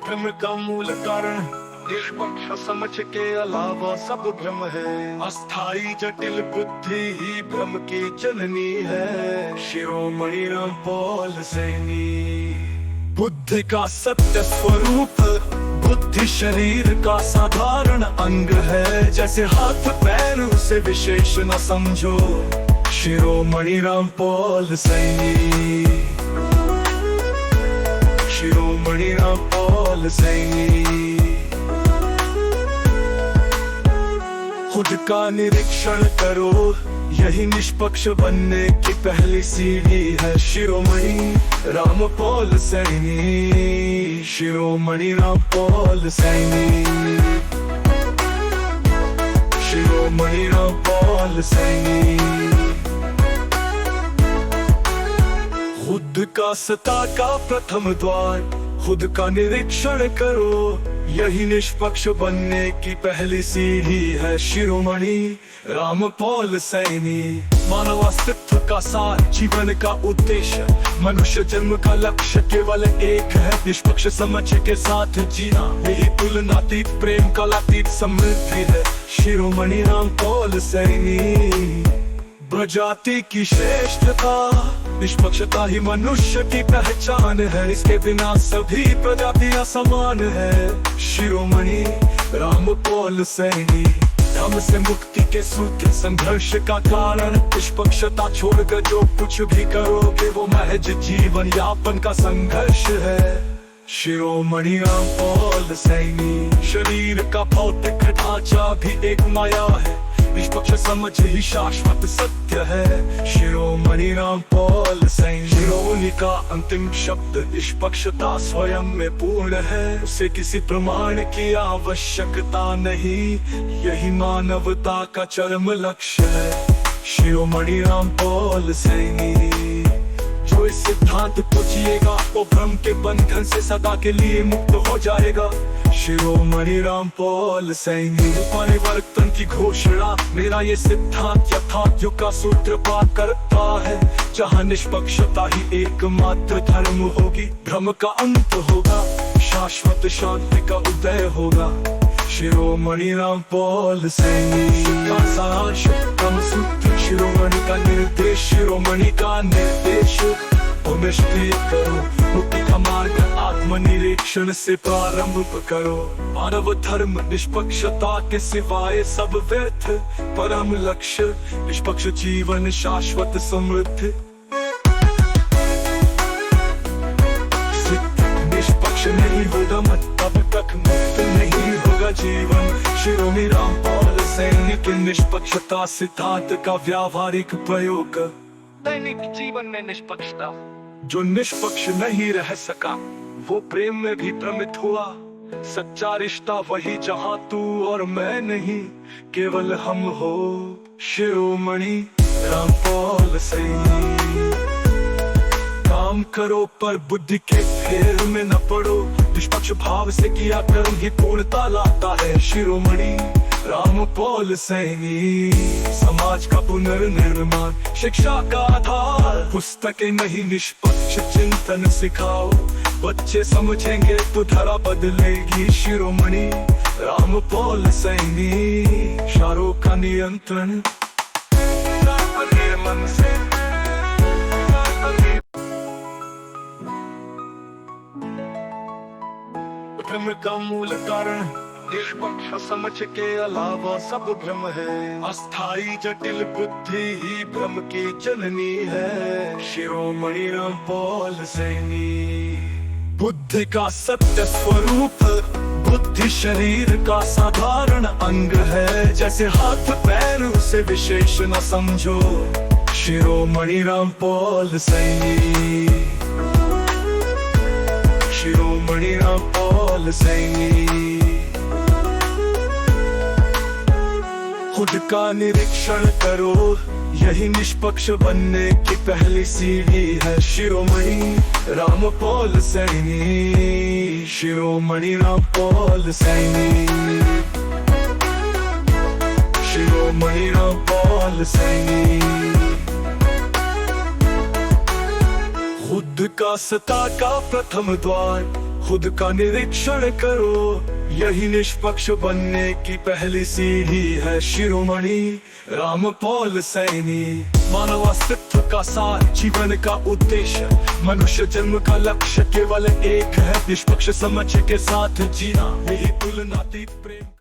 भ्रम का मूल कारण निष्पक्ष समझ के अलावा सब भ्रम है। अस्थाई जटिल बुद्धि ही भ्रम की जननी है। शिरोमणि रामपाल सैनी। बुद्धि का सत्य स्वरूप बुद्धि शरीर का साधारण अंग है। जैसे हाथ पैर उसे विशेष न समझो। शिरोमणि रामपाल सैनी। शिरोमणि रामपाल सैनी। खुद का निरीक्षण करो, यही निष्पक्ष बनने की पहली सीढ़ी है। शिरोमणि रामपाल सैनी। शिरोमणि रामपाल सैनी। शिरोमणि रामपाल सैनी। खुद का सत्ता का प्रथम द्वार, खुद का निरीक्षण करो, यही निष्पक्ष बनने की पहली सीढ़ी है। शिरोमणि रामपाल सैनी। मानव अस्तित्व का सार, जीवन का उद्देश्य, मनुष्य जन्म का लक्ष्य केवल एक है, निष्पक्ष समझ के साथ जीना। यही तुलनातीत प्रेम कलातीत समृद्धि है। शिरोमणि रामपाल सैनी। प्रजाति की श्रेष्ठता, निष्पक्षता ही मनुष्य की पहचान है। इसके बिना सभी प्रजातियां समान है। शिरोमणि रामपाल सैनी। धर्म से मुक्ति के सूत्र, संघर्ष का कारण, निष्पक्षता छोड़कर जो कुछ भी करोगे वो महज जीवन यापन का संघर्ष है। शिरोमणि रामपाल सैनी। शरीर का भौतिक ढांचा भी एक माया है, निष्पक्ष समझ ही शाश्वत सत्य है। शिरोमणि रामपाल सैनी। शिरोमणि का अंतिम शब्द निष्पक्षता स्वयं में पूर्ण है। उसे किसी प्रमाण की आवश्यकता नहीं, यही मानवता का चरम लक्ष्य है। शिरोमणि रामपाल सैनी। जो इस सिद्धांत को जिएगा वो भ्रम के बंधन से सदा के लिए मुक्त हो जाएगा। शिरोमणि रामपाल सैनी। परिवर्तन की घोषणा, मेरा ये सिद्धांत यथार्थ युग का सूत्रपात करता है। जहाँ निष्पक्षता ही एकमात्र धर्म होगी, भ्रम का अंत होगा, शाश्वत शांति का उदय होगा। शिरोमणि रामपाल सैनी। का सारांश, कम सूत्र, शिरोमणि का निर्देश, शिरोमणि का निर्देश। निष्क्रिय करो, मुक्ति का मार्ग आत्मनिरीक्षण से प्रारंभ करो। मानव धर्म निष्पक्षता के सिवाय सब व्यर्थ, परम लक्ष्य निष्पक्ष जीवन शाश्वत समृद्धि। निष्पक्ष नहीं होगा मत तब तक मुक्त नहीं होगा जीवन। शिरोमणि रामपाल सैनी के निष्पक्षता सिद्धांत का व्यावहारिक प्रयोग। दैनिक जीवन में निष्पक्षता। जो निष्पक्ष नहीं रह सका वो प्रेम में भी भ्रमित हुआ। सच्चा रिश्ता वही जहाँ तू और मैं नहीं, केवल हम हो। शिरोमणि रामपाल सैनी। काम करो पर बुद्धि के फेर में न पड़ो, निष्पक्ष भाव से किया कर्म ही पूर्णता लाता है। शिरोमणि रामपाल सैनी। समाज का पुनर्निर्माण, शिक्षा का आधार, पुस्तकें नहीं निष्पक्ष चिंतन सिखाओ। बच्चे समझेंगे तो धरा बदलेगी। शिरोमणि रामपाल सैनी। इशारों का नियंत्रण, मन से भ्रम का मूल कारण निष्पक्ष समझ के अलावा सब भ्रम है। अस्थाई जटिल बुद्धि ही भ्रम की जननी है। शिरोमणि रामपाल सैनी। बुद्धि का सत्य स्वरूप बुद्धि शरीर का साधारण अंग है। जैसे हाथ पैर उसे विशेष न समझो। शिरोमणि रामपाल सैनी। शिरोमणि रामपाल सैनी। खुद का निरीक्षण करो, यही निष्पक्ष बनने की पहली सीढ़ी है। शिरोमणि रामपाल सैनी। शिरोमणि रामपाल सैनी। शिरोमणि रामपाल सैनी। खुद का सत्ता का प्रथम द्वार, खुद का निरीक्षण करो, यही निष्पक्ष बनने की पहली सीढ़ी है शिरोमणि रामपाल सैनी। मानव अस्तित्व का सार, जीवन का उद्देश्य, मनुष्य जन्म का लक्ष्य केवल एक है, निष्पक्ष समझ के साथ जीना, यही तुलनातीत प्रेम।